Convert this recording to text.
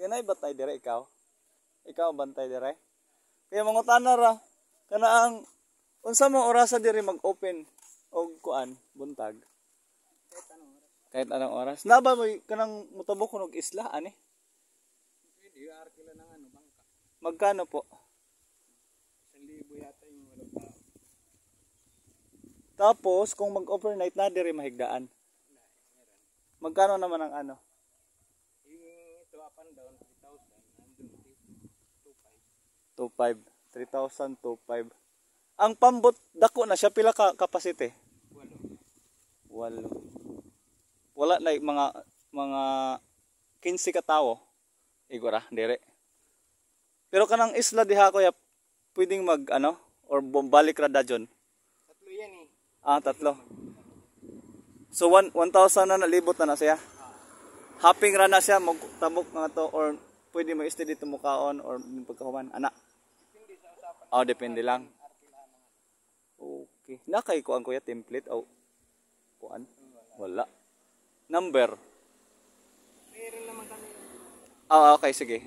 Kanay batay dire ikaw? Ikaw bantay dire? Kaya mangutana ra kana ang unsa mo orasa diri mag-open og kuan buntag? Kahit anong oras. Na ba mo kanang mutabok kunog isla ani? Pwede, arkila ng ano, bangka. Magkano po? 1,000 yata yung walang tao. Tapos kung mag-overnight na diri mahigdaan. Magkano naman ang ano? Yung ito up and down, 3,000. Nandun, 2.5. 3,000 2.5. Ang pambot dako na siya pila ka capacity? 8. Wala na mga 15 ka tawo. Igora dire. Pero kanang isla diha ko ya pwedeng mag ano or balik ra dajon. 3 yan eh. Ah, 3. So 1,000 na nalibot na siya. Hopping ra na siya magtabok nga to or pwede mo stay dito mukaon or pagkahuman ana. Depende sa usapan. Oh, depende lang. Okay. Nakay ko ang kuya template o kuan? Wala. Number. Meron naman kami. Ah, okay, sige.